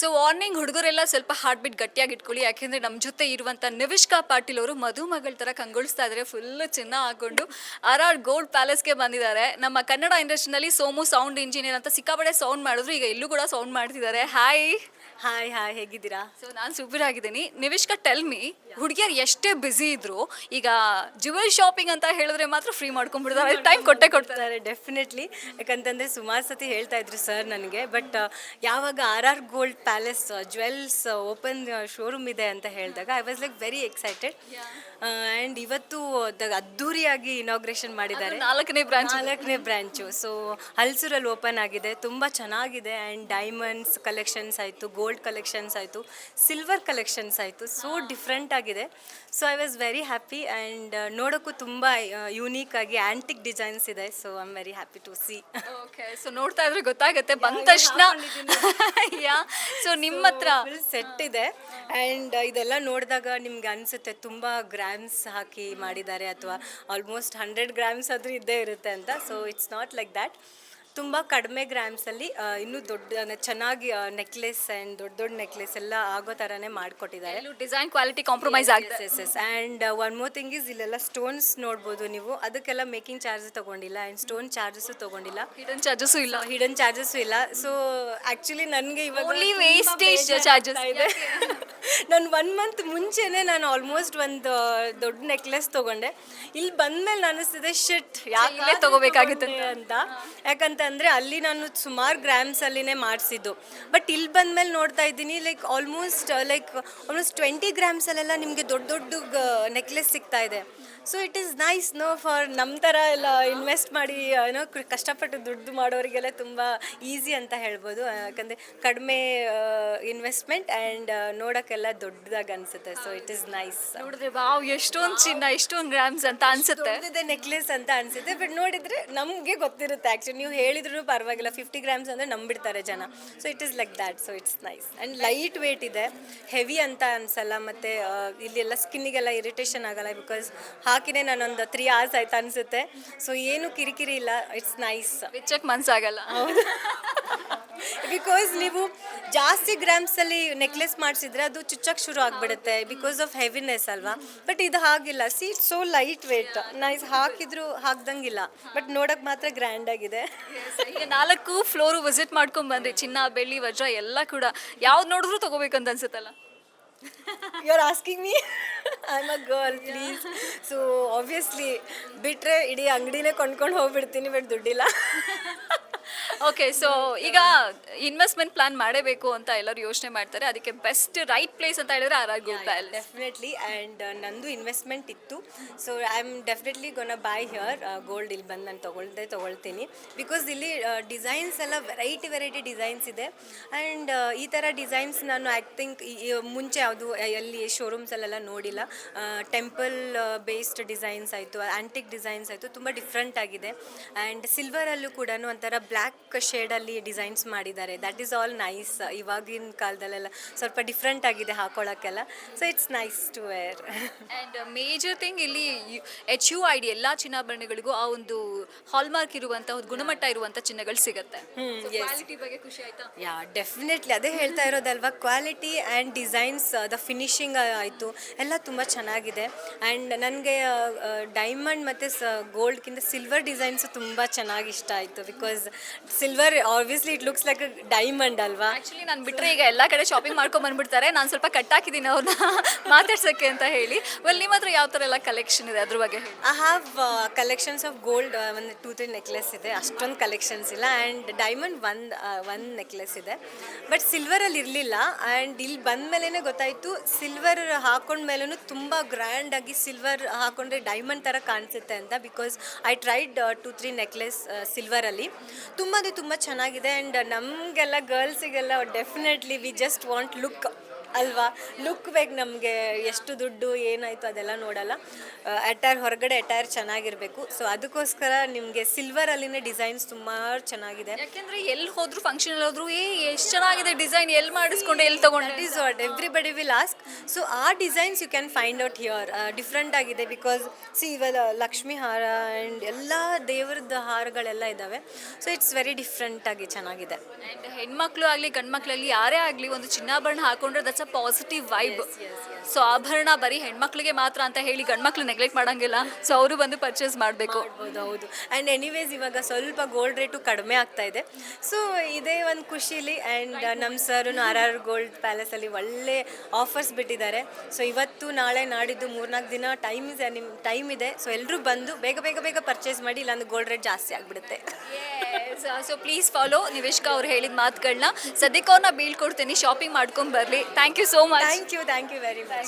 So warning ಹುಡುಗರೆಲ್ಲ ಸ್ವಲ್ಪ heart beat ಗಟ್ಟಿಯಾಗಿ ಇಟ್ಕೊಳ್ಳಿ, ಯಾಕೆಂದ್ರೆ ನಮ್ಮ ಜೊತೆ ಇರುವಂಥ ನಿವಿಷ್ಕಾ ಪಾಟೀಲ್ ಅವರು ಮದುಮಗಳ ಥರ ಕಂಗೊಳಿಸ್ತಾ ಇದ್ದಾರೆ. ಫುಲ್ಲು ಚಿನ್ನ ಹಾಕೊಂಡು RR ಗೋಲ್ಡ್ ಪ್ಯಾಲೇಸ್ಗೆ ಬಂದಿದ್ದಾರೆ. ನಮ್ಮ ಕನ್ನಡ ಇಂಡಸ್ಟ್ರಿನಲ್ಲಿ ಸೋಮು ಸೌಂಡ್ ಇಂಜಿನಿಯರ್ ಅಂತ ಸಿಕ್ಕಾಪಟ್ಟೆ ಸೌಂಡ್ ಮಾಡಿದ್ರು, ಈಗ ಇಲ್ಲೂ ಕೂಡ ಸೌಂಡ್ ಮಾಡ್ತಿದ್ದಾರೆ. ಹಾಯ್. ಹಾಯ್ ಹಾಯ್, ಹೇಗಿದ್ದೀರಾ? ಸೊ ನಾನು ಸೂಪರ್ ಆಗಿದ್ದೀನಿ. ನಿವಿಷ್ಕಾ, ಟೆಲ್ ಮಿ, ಹುಡುಗಿಯರು ಎಷ್ಟೇ ಬ್ಯುಸಿ ಇದ್ರು ಈಗ ಜ್ಯುವೆಲ್ ಶಾಪಿಂಗ್ ಅಂತ ಹೇಳಿದ್ರೆ ಮಾತ್ರ ಫ್ರೀ ಮಾಡ್ಕೊಂಡ್ಬಿಡ್ತಾರೆ, ಟೈಮ್ ಕೊಟ್ಟೆ ಕೊಡ್ತಾರೆ. ಡೆಫಿನೆಟ್ಲಿ. ಯಾಕಂತಂದರೆ ಸುಮಾರು ಸತಿ ಹೇಳ್ತಾ ಇದ್ರು ಸರ್ ನನಗೆ, ಬಟ್ ಯಾವಾಗ RR gold palace jewels open showroom ಇದೆ ಅಂತ ಹೇಳಿದಾಗ I was like very excited. And ಇವತ್ತು ಅದ್ಧೂರಿಯಾಗಿ ಇನಾಗ್ರೇಷನ್ ಮಾಡಿದ್ದಾರೆ. 4ನೇ ಬ್ರ್ಯಾಂಚು. ಸೊ ಹಲ್ಸೂರಲ್ಲಿ ಓಪನ್ ಆಗಿದೆ, ತುಂಬ ಚೆನ್ನಾಗಿದೆ. ಆ್ಯಂಡ್ ಡೈಮಂಡ್ಸ್ ಕಲೆಕ್ಷನ್ಸ್ ಆಯಿತು, ಗೋಲ್ಡ್ ಕಲೆಕ್ಷನ್ಸ್ ಆಯಿತು, ಸಿಲ್ವರ್ ಕಲೆಕ್ಷನ್ಸ್ ಆಯಿತು. ಸೋ ಡಿಫ್ರೆಂಟ್ ಆಗಿದೆ. So I was very happy. And ನೋಡೋಕ್ಕೂ ತುಂಬ ಯೂನೀಕ್ ಆಗಿ ಆ್ಯಂಟಿಕ್ ಡಿಸೈನ್ಸ್ ಇದೆ. So I am very happy to see. Okay, so ನೋಡ್ತಾ ಇದ್ರೆ ಗೊತ್ತಾಗುತ್ತೆ ಬಂದ ತಕ್ಷಣ. ಯಾ, ಸೊ ನಿಮ್ಮ ಹತ್ರ ಸೆಟ್ ಇದೆ. ಆ್ಯಂಡ್ ಇದೆಲ್ಲ ನೋಡಿದಾಗ ನಿಮ್ಗೆ ಅನಿಸುತ್ತೆ ತುಂಬ ಗ್ರಾಮ್ಸ್ ಹಾಕಿ ಮಾಡಿದ್ದಾರೆ, ಅಥವಾ ಆಲ್ಮೋಸ್ಟ್ 100 ಗ್ರಾಮ್ಸ್ ಆದರೂ ಇದ್ದೇ ಇರುತ್ತೆ ಅಂತ. So it's not like that. ತುಂಬ ಕಡಿಮೆ ಗ್ರಾಮ್ಸಲ್ಲಿ ಇನ್ನೂ ದೊಡ್ಡ ಚೆನ್ನಾಗಿ ನೆಕ್ಲೆಸ್ ಆ್ಯಂಡ್ ದೊಡ್ಡ ನೆಕ್ಲೆಸ್ ಎಲ್ಲ ಆಗೋ ಥರನೇ ಮಾಡಿಕೊಟ್ಟಿದ್ದಾರೆ. ಡಿಸೈನ್ ಕ್ವಾಲಿಟಿ ಕಾಂಪ್ರಮೈಸ್ ಆಗಿದೆ. Yes. And one more thing is, ಇಲ್ಲೆಲ್ಲ ಸ್ಟೋನ್ಸ್ ನೋಡ್ಬೋದು ನೀವು. ಅದಕ್ಕೆಲ್ಲ ಮೇಕಿಂಗ್ ಚಾರ್ಜಸ್ ತೊಗೊಂಡಿಲ್ಲ, ಆ್ಯಂಡ್ ಸ್ಟೋನ್ ಚಾರ್ಜಸ್ಸು ತೊಗೊಂಡಿಲ್ಲ, ಹಿಡನ್ ಚಾರ್ಜಸ್ಸು ಇಲ್ಲ. ಸೊ ಆ್ಯಕ್ಚುಲಿ ನನಗೆ ಇವಾಗ ಓನ್ಲಿ ವೇಸ್ಟೇಜ್ ಚಾರ್ಜಸ್ ಇದೆ. ನಾನು 1 ಮಂತ್ ಮುಂಚೆನೇ ನಾನು ಆಲ್ಮೋಸ್ಟ್ ಒಂದು ದೊಡ್ಡ ನೆಕ್ಲೆಸ್ ತೊಗೊಂಡೆ. ಇಲ್ಲಿ ಬಂದಮೇಲೆ ಅನಿಸ್ತಿದೆ ಶಿಟ್ ಯಾಕೆ ತೊಗೋಬೇಕಾಗಿತ್ತು ಅಂತ. ಯಾಕಂತಂದರೆ ಅಲ್ಲಿ ನಾನು ಸುಮಾರು ಗ್ರಾಮ್ಸಲ್ಲಿನೇ ಮಾಡಿಸಿದ್ದು. ಬಟ್ ಇಲ್ಲಿ ಬಂದಮೇಲೆ ನೋಡ್ತಾ ಇದ್ದೀನಿ ಆಲ್ಮೋಸ್ಟ್ 20 ಗ್ರಾಮ್ಸಲ್ಲೆಲ್ಲ ನಿಮಗೆ ದೊಡ್ಡ ನೆಕ್ಲೆಸ್ ಸಿಗ್ತಾ ಇದೆ. So it is nice for ನಮ್ಮ ಥರ ಎಲ್ಲ ಇನ್ವೆಸ್ಟ್ ಮಾಡಿ ಕಷ್ಟಪಟ್ಟು ದುಡ್ಡು ಮಾಡೋರಿಗೆಲ್ಲ ತುಂಬ ಈಸಿ ಅಂತ ಹೇಳ್ಬೋದು. ಯಾಕಂದರೆ ಕಡಿಮೆ ಇನ್ವೆಸ್ಟ್ಮೆಂಟ್ ಆ್ಯಂಡ್ ನೋಡೋಕ್ಕೆಲ್ಲ ದೊಡ್ಡದಾಗಿ ಅನಿಸುತ್ತೆ. So it is nice. ನೋಡಿದ್ರೆ ವಾವ್, ಎಷ್ಟೊಂದು ಚಿನ್ನ, ಎಷ್ಟೊಂದು ಗ್ರಾಮ್ಸ್ ಅಂತ ಅನ್ಸುತ್ತೆ, ನೆಕ್ಲೆಸ್ ಅಂತ ಅನಿಸುತ್ತೆ. ಬಟ್ ನೋಡಿದರೆ ನಮಗೆ ಗೊತ್ತಿರುತ್ತೆ. ಆ್ಯಕ್ಚುಲಿ ನೀವು ಹೇಳಿದ್ರು ಪರವಾಗಿಲ್ಲ, 50 ಗ್ರಾಮ್ಸ್ ಅಂದರೆ ನಂಬಿಡ್ತಾರೆ ಜನ. So it is like that. So it's nice. And light weight ಇದೆ, ಹೆವಿ ಅಂತ ಅನಿಸಲ್ಲ. ಮತ್ತು ಇಲ್ಲೆಲ್ಲ ಸ್ಕಿನ್ನಿಗೆಲ್ಲ ಇರಿಟೇಷನ್ ಆಗಲ್ಲ, ಬಿಕಾಸ್ ಹಾಕಿನೇ ನಾನೊಂದು 3 hours ಆಯ್ತು ಅನಿಸುತ್ತೆ. ಸೊ ಏನು ಕಿರಿಕಿರಿ ಇಲ್ಲ. It's nice. ಬಿಚ್ಚಕ್ಕೆ ಮನ್ಸಾಗಲ್ಲ. ಬಿಕಾಸ್ ನೀವು ಜಾಸ್ತಿ ಗ್ರಾಮ್ಸಲ್ಲಿ ನೆಕ್ಲೆಸ್ ಮಾಡಿಸಿದ್ರೆ ಅದು ಚುಚ್ಚಕ್ಕೆ ಶುರು ಆಗಿಬಿಡುತ್ತೆ, ಬಿಕಾಸ್ ಆಫ್ ಹೆವಿನೆಸ್ ಅಲ್ವಾ. ಬಟ್ ಇದು ಹಾಗಿಲ್ಲ. See it's so light weight, nice. ಹಾಕಿದ್ರು ಹಾಕ್ದಂಗಿಲ್ಲ, ಬಟ್ ನೋಡೋಕೆ ಮಾತ್ರ ಗ್ರ್ಯಾಂಡ್ ಆಗಿದೆ. ಈಗ 4 ಫ್ಲೋರು ವಿಸಿಟ್ ಮಾಡ್ಕೊಂಡ್ ಬಂದ್ರಿ, ಚಿನ್ನ ಬೆಳ್ಳಿ ವಜ್ರ ಎಲ್ಲ ಕೂಡ. ಯಾವ್ದು ನೋಡಿದ್ರು ತಗೋಬೇಕಂತ ಅನ್ಸುತ್ತಲ್ಲ. You are asking me, I am a girl, please. So obviously ಬಿಟ್ಟರೆ ಇಡೀ ಅಂಗಡಿನೇ ಕೊಂಡ್ಕೊಂಡು ಹೋಗ್ಬಿಡ್ತೀನಿ, ಬಟ್ ದುಡ್ಡಿಲ್ಲ. ಓಕೆ, ಸೊ ಈಗ ಇನ್ವೆಸ್ಟ್ಮೆಂಟ್ ಪ್ಲಾನ್ ಮಾಡಬೇಕು ಅಂತ ಎಲ್ಲರೂ ಯೋಚನೆ ಮಾಡ್ತಾರೆ. ಅದಕ್ಕೆ ಬೆಸ್ಟ್ ರೈಟ್ ಪ್ಲೇಸ್ ಅಂತ ಹೇಳಿದ್ರೆ RR gold palace. Definitely. And ನಂದು ಇನ್ವೆಸ್ಟ್ಮೆಂಟ್ ಇತ್ತು. So I am definitely ಗೋನ by here gold. ಇಲ್ಲಿ ಬಂದು ನಾನು ತೊಗೊಳ್ತೀನಿ. ಬಿಕಾಸ್ ಇಲ್ಲಿ ಡಿಸೈನ್ಸ್ ಎಲ್ಲ ವೆರೈಟಿ ಡಿಸೈನ್ಸ್ ಇದೆ. ಆ್ಯಂಡ್ ಈ ಥರ ಡಿಸೈನ್ಸ್ ನಾನು ಐ ಥಿಂಕ್ ಮುಂಚೆ ಯಾವುದು ಎಲ್ಲಿ ಶೋರೂಮ್ಸಲ್ಲೆಲ್ಲ ನೋಡಿಲ್ಲ. ಟೆಂಪಲ್ ಬೇಸ್ಡ್ ಡಿಸೈನ್ಸ್ ಆಯಿತು, ಆ್ಯಂಟಿಕ್ ಡಿಸೈನ್ಸ್ ಆಯಿತು, ತುಂಬ ಡಿಫ್ರೆಂಟ್ ಆಗಿದೆ. ಆ್ಯಂಡ್ ಸಿಲ್ವರಲ್ಲೂ ಕೂಡ ಒಂಥರ ಬ್ಲ್ಯಾಕ್ ಶೇಡಲ್ಲಿ ಡಿಸೈನ್ಸ್ ಮಾಡಿದ್ದಾರೆ. That is all nice. ಇವಾಗಿನ ಕಾಲದಲ್ಲೆಲ್ಲ ಸ್ವಲ್ಪ ಡಿಫ್ರೆಂಟ್ ಆಗಿದೆ ಹಾಕೊಳ್ಳೋಕ್ಕೆಲ್ಲ. So it's nice to wear. And major thing ಇಲ್ಲಿ HUID ಎಲ್ಲ ಚಿನ್ನಾಭರಣಗಳಿಗೂ ಆ ಒಂದು ಹಾಲ್ಮಾರ್ಕ್ ಇರುವಂಥ ಒಂದು ಗುಣಮಟ್ಟ ಇರುವಂಥ ಚಿನ್ನಗಳು ಸಿಗುತ್ತೆ. ಕ್ವಾಲಿಟಿ ಬಗ್ಗೆ ಖುಷಿ ಆಯ್ತಾ? Yeah, definitely. ಅದೇ ಹೇಳ್ತಾ ಇರೋದಲ್ವಾ, quality and designs, the finishing ಆಯಿತು ಎಲ್ಲ ತುಂಬ ಚೆನ್ನಾಗಿದೆ. ಆ್ಯಂಡ್ ನನಗೆ ಡೈಮಂಡ್ ಮತ್ತು ಗೋಲ್ಡ್ಗಿಂತ ಸಿಲ್ವರ್ ಡಿಸೈನ್ಸು ತುಂಬ ಚೆನ್ನಾಗಿ ಇಷ್ಟ ಆಯಿತು. Because silver obviously it looks like a diamond ಅಲ್ವಾ. ಆ್ಯಕ್ಚುಲಿ ನಾನು ಬಿಟ್ಟರೆ ಈಗ ಎಲ್ಲ ಕಡೆ ಶಾಪಿಂಗ್ ಮಾಡ್ಕೊಂಡು ಬಂದುಬಿಡ್ತಾರೆ. ನಾನು ಸ್ವಲ್ಪ ಕಟ್ಟಾಕಿದ್ದೀನಿ ಅವ್ರನ್ನ ಮಾತಾಡ್ಸೋಕ್ಕೆ ಅಂತ ಹೇಳಿ. ನಿಮ್ಮ ಹತ್ರ ಯಾವ ಥರ ಎಲ್ಲ ಕಲೆಕ್ಷನ್ ಇದೆ ಅದ್ರ ಬಗ್ಗೆ ಹೇಳಿ. I have collections of gold, ಒಂದು 2-3 ನೆಕ್ಲೆಸ್ ಇದೆ. ಅಷ್ಟೊಂದು ಕಲೆಕ್ಷನ್ಸ್ ಇಲ್ಲ. ಆ್ಯಂಡ್ ಡೈಮಂಡ್ ಒಂದು ನೆಕ್ಲೆಸ್ ಇದೆ. ಬಟ್ ಸಿಲ್ವರಲ್ಲಿ ಇರಲಿಲ್ಲ. ಆ್ಯಂಡ್ ಇಲ್ಲಿ ಬಂದ ಮೇಲೇ ಗೊತ್ತಾಯಿತು, ಸಿಲ್ವರ್ ಹಾಕೊಂಡ್ಮೇಲೂ ತುಂಬ ಗ್ರ್ಯಾಂಡಾಗಿ ಸಿಲ್ವರ್ ಹಾಕೊಂಡ್ರೆ ಡೈಮಂಡ್ ಥರ ಕಾಣಿಸುತ್ತೆ ಅಂತ. ಬಿಕಾಸ್ ಐ ಟ್ರೈಡ್ 2-3 ನೆಕ್ಲೆಸ್ ಸಿಲ್ವರಲ್ಲಿ. ತುಂಬ ಚೆನ್ನಾಗಿದೆ. ಆ್ಯಂಡ್ ನಮಗೆಲ್ಲ ಗರ್ಲ್ಸಿಗೆಲ್ಲ definitely we just want look ಅಲ್ವಾ, ಲುಕ್ ಬೇಕು ನಮಗೆ, ಎಷ್ಟು ದುಡ್ಡು ಏನಾಯಿತು ಅದೆಲ್ಲ ನೋಡಲ್ಲ. ಅಟೈರ್ ಹೊರಗಡೆ ಅಟೈರ್ ಚೆನ್ನಾಗಿರಬೇಕು. ಸೊ ಅದಕ್ಕೋಸ್ಕರ ನಿಮಗೆ ಸಿಲ್ವರಲ್ಲಿನೇ ಡಿಸೈನ್ಸ್ ಸುಮಾರು ಚೆನ್ನಾಗಿದೆ. ಯಾಕೆಂದ್ರೆ ಎಲ್ಲಿ ಹೋದ್ರು ಫಂಕ್ಷನ್ ಹೋದ್ರು ಎಷ್ಟು ಚೆನ್ನಾಗಿದೆ ಡಿಸೈನ್, ಎಲ್ಲಿ ಮಾಡಿಸ್ಕೊಂಡು ಎಲ್ಲಿ ತಗೊಂಡು that is what everybody will ask. So ಆ designs you can find out here. Different ಆಗಿದೆ ಬಿಕಾಸ್ ಇವಾಗ ಲಕ್ಷ್ಮಿ ಹಾರ ಆ್ಯಂಡ್ ಎಲ್ಲ ದೇವರದ ಹಾರಗಳೆಲ್ಲ ಇದ್ದಾವೆ. ಸೊ ಇಟ್ಸ್ ವೆರಿ ಡಿಫ್ರೆಂಟ್ ಆಗಿ ಚೆನ್ನಾಗಿದೆ. ಆ್ಯಂಡ್ ಹೆಣ್ಮಕ್ಳು ಆಗಲಿ ಗಂಡು ಮಕ್ಕಳಲ್ಲಿ ಯಾರೇ ಆಗಲಿ ಒಂದು ಚಿನ್ನಾಭರಣ ಹಾಕೊಂಡ್ರೆ that's a positive vibe. So ಆಭರಣ ಬರೀ ಹೆಣ್ಮಕ್ಳಿಗೆ ಮಾತ್ರ ಅಂತ ಹೇಳಿ ಗಂಡು ಮಕ್ಳು ನೆಗ್ಲೆಕ್ಟ್ ಮಾಡೋಂಗಿಲ್ಲ. ಸೊ ಅವರು ಬಂದು ಪರ್ಚೇಸ್ ಮಾಡಬೇಕು. ಹೌದು. ಆ್ಯಂಡ್ ಎನಿವೇಸ್ ಇವಾಗ ಸ್ವಲ್ಪ ಗೋಲ್ಡ್ ರೇಟು ಕಡಿಮೆ ಆಗ್ತಾ ಇದೆ. ಸೊ ಇದೇ ಒಂದು ಖುಷಿಲಿ. ಆ್ಯಂಡ್ ನಮ್ಮ ಸರ್ RR ಗೋಲ್ಡ್ ಪ್ಯಾಲೇಸಲ್ಲಿ ಒಳ್ಳೆ ಆಫರ್ಸ್ ಬಿಟ್ಟಿದ್ದಾರೆ. ಸೊ ಇವತ್ತು ನಾಳೆ ನಾಡಿದ್ದು 3-4 ದಿನ ಟೈಮ್ ಇದೆ. ಸೊ ಎಲ್ಲರೂ ಬಂದು ಬೇಗ ಪರ್ಚೇಸ್ ಮಾಡಿ, ಇಲ್ಲಾಂದ್ರೆ ಗೋಲ್ಡ್ ರೇಟ್ ಜಾಸ್ತಿ ಆಗಿಬಿಡುತ್ತೆ. ಸೊ ಪ್ಲೀಸ್ ಫಾಲೋ ನಿವೇಶ್ಕಾ ಅವ್ರು ಹೇಳಿದ ಮಾತುಗಳನ್ನ. ಸದ್ಯಕ್ಕೆ ಅವ್ರನ್ನ ಬೀಳ್ಕೊಡ್ತೀನಿ, ಶಾಪಿಂಗ್ ಮಾಡ್ಕೊಂಡು ಬರಲಿ. Thank you so much. Thank you very much.